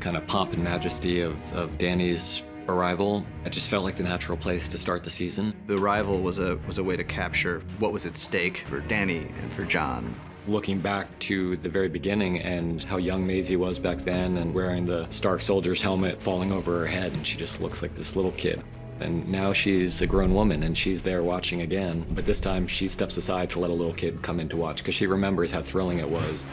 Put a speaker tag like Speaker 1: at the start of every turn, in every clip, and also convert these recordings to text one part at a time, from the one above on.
Speaker 1: kind of pomp and majesty of Dany's arrival. It just felt like the natural place to start the season.
Speaker 2: The arrival was a way to capture what was at stake for Dany and for Jon.
Speaker 1: Looking back to the very beginning and how young Maisie was back then and wearing the Stark soldier's helmet falling over her head, and she just looks like this little kid. And now she's a grown woman and she's there watching again, but this time she steps aside to let a little kid come in to watch because she remembers how thrilling it was.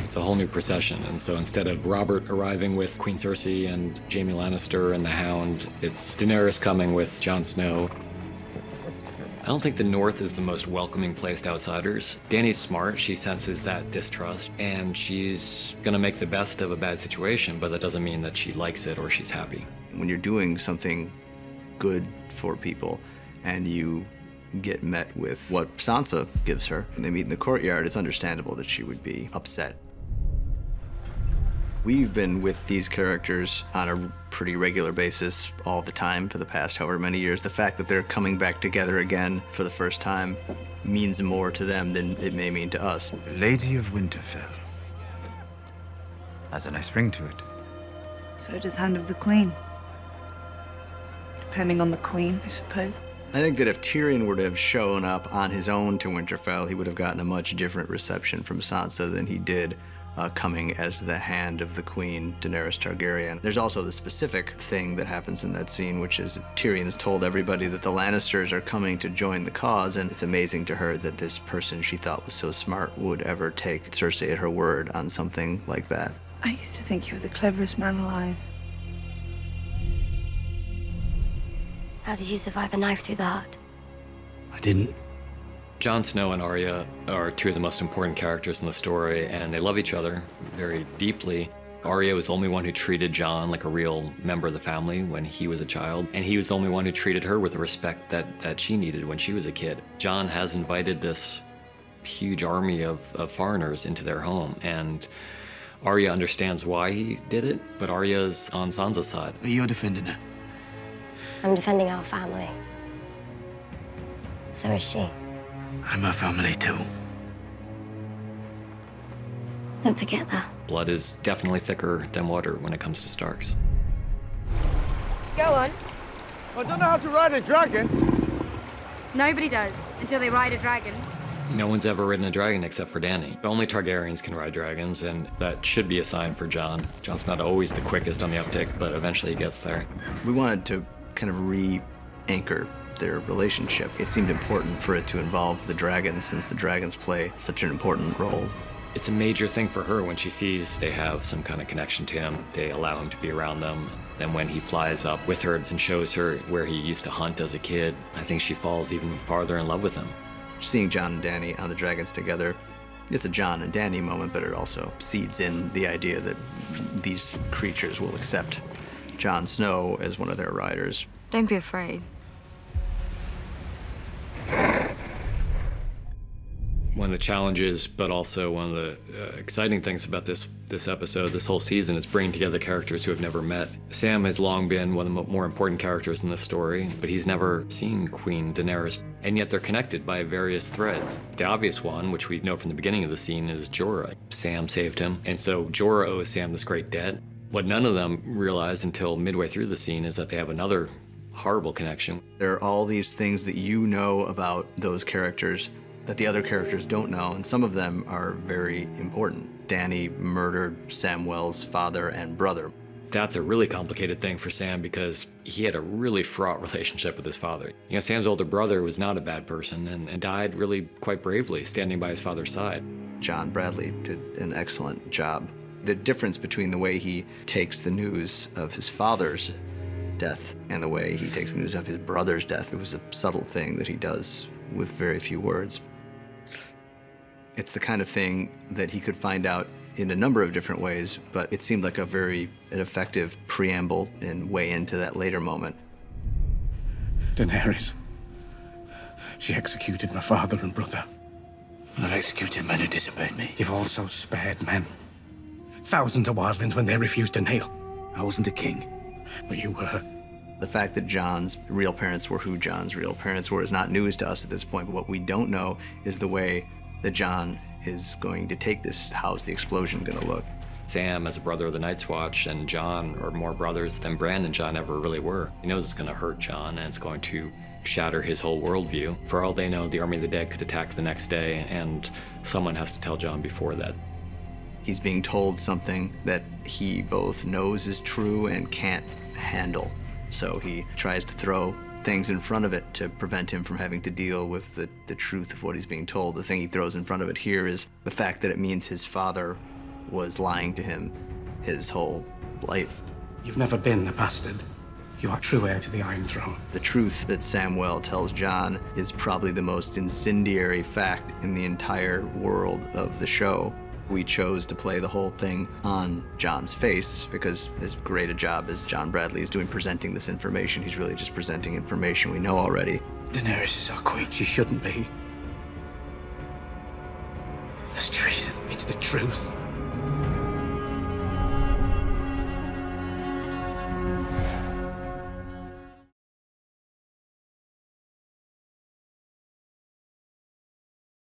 Speaker 1: It's a whole new procession, and so instead of Robert arriving with Queen Cersei and Jaime Lannister and the Hound, it's Daenerys coming with Jon Snow. I don't think the North is the most welcoming place to outsiders. Dany's smart, she senses that distrust, and she's gonna make the best of a bad situation, but that doesn't mean that she likes it or she's happy.
Speaker 2: When you're doing something good for people and you get met with what Sansa gives her, and they meet in the courtyard, it's understandable that she would be upset. We've been with these characters on a pretty regular basis all the time for the past however many years. The fact that they're coming back together again for the first time means more to them than it may mean to us.
Speaker 3: The Lady of Winterfell has a nice ring to it.
Speaker 4: So does Hand of the Queen. Depending on the Queen, I suppose.
Speaker 2: I think that if Tyrion were to have shown up on his own to Winterfell, he would have gotten a much different reception from Sansa than he did coming as the Hand of the Queen, Daenerys Targaryen. There's also the specific thing that happens in that scene, which is Tyrion has told everybody that the Lannisters are coming to join the cause, and it's amazing to her that this person she thought was so smart would ever take Cersei at her word on something like that.
Speaker 4: I used to think you were the cleverest man alive.
Speaker 5: How did you survive a knife through the heart?
Speaker 3: I didn't.
Speaker 1: Jon Snow and Arya are two of the most important characters in the story, and they love each other very deeply. Arya was the only one who treated Jon like a real member of the family when he was a child, and he was the only one who treated her with the respect that she needed when she was a kid. Jon has invited this huge army of foreigners into their home, and Arya understands why he did it, but Arya's on Sansa's side.
Speaker 3: But you're defending her.
Speaker 5: I'm defending our family. So is she.
Speaker 3: I'm her family too.
Speaker 5: Don't forget that.
Speaker 1: Blood is definitely thicker than water when it comes to Starks.
Speaker 6: Go on.
Speaker 7: I don't know how to ride a dragon.
Speaker 6: Nobody does, until they ride a dragon.
Speaker 1: No one's ever ridden a dragon except for Dany. Only Targaryens can ride dragons, and that should be a sign for Jon. Jon's not always the quickest on the uptick, but eventually he gets there.
Speaker 2: We wanted to kind of re-anchor their relationship. It seemed important for it to involve the dragons, since the dragons play such an important role.
Speaker 1: It's a major thing for her when she sees they have some kind of connection to him. They allow him to be around them. Then when he flies up with her and shows her where he used to hunt as a kid, I think she falls even farther in love with him.
Speaker 2: Seeing Jon and Dany on the dragons together, it's a Jon and Dany moment, but it also seeds in the idea that these creatures will accept Jon Snow as one of their riders.
Speaker 6: Don't be afraid.
Speaker 1: One of the challenges, but also one of the exciting things about this episode, this whole season, is bringing together characters who have never met. Sam has long been one of the more important characters in this story, but he's never seen Queen Daenerys, and yet they're connected by various threads. The obvious one, which we know from the beginning of the scene, is Jorah. Sam saved him, and so Jorah owes Sam this great debt. What none of them realize until midway through the scene is that they have another horrible connection.
Speaker 2: There are all these things that you know about those characters that the other characters don't know, and some of them are very important. Dany murdered Samwell's father and brother.
Speaker 1: That's a really complicated thing for Sam because he had a really fraught relationship with his father. You know, Sam's older brother was not a bad person and died really quite bravely, standing by his father's side.
Speaker 2: John Bradley did an excellent job. The difference between the way he takes the news of his father's death and the way he takes the news of his brother's death, it was a subtle thing that he does with very few words. It's the kind of thing that he could find out in a number of different ways, but it seemed like an effective preamble and way into that later moment.
Speaker 3: Daenerys. She executed my father and brother. I've executed men who disobeyed me. You've also spared men. Thousands of wildlings when they refused to kneel. I wasn't a king, but you were.
Speaker 2: The fact that Jon's real parents were who Jon's real parents were is not news to us at this point, but what we don't know is the way that Jon is going to take this. How's the explosion going to look?
Speaker 1: Sam, as a brother of the Night's Watch, and Jon are more brothers than Bran and Jon ever really were. He knows it's going to hurt Jon, and it's going to shatter his whole worldview. For all they know, the Army of the Dead could attack the next day, and someone has to tell Jon before that.
Speaker 2: He's being told something that he both knows is true and can't handle. So he tries to throw things in front of it to prevent him from having to deal with the truth of what he's being told. The thing he throws in front of it here is the fact that it means his father was lying to him his whole life.
Speaker 3: You've never been a bastard. You are true heir to the Iron Throne.
Speaker 2: The truth that Samwell tells Jon is probably the most incendiary fact in the entire world of the show. We chose to play the whole thing on Jon's face because as great a job as John Bradley is doing presenting this information, he's really just presenting information we know already.
Speaker 3: Daenerys is our queen. She shouldn't be. It's treason. It's the truth.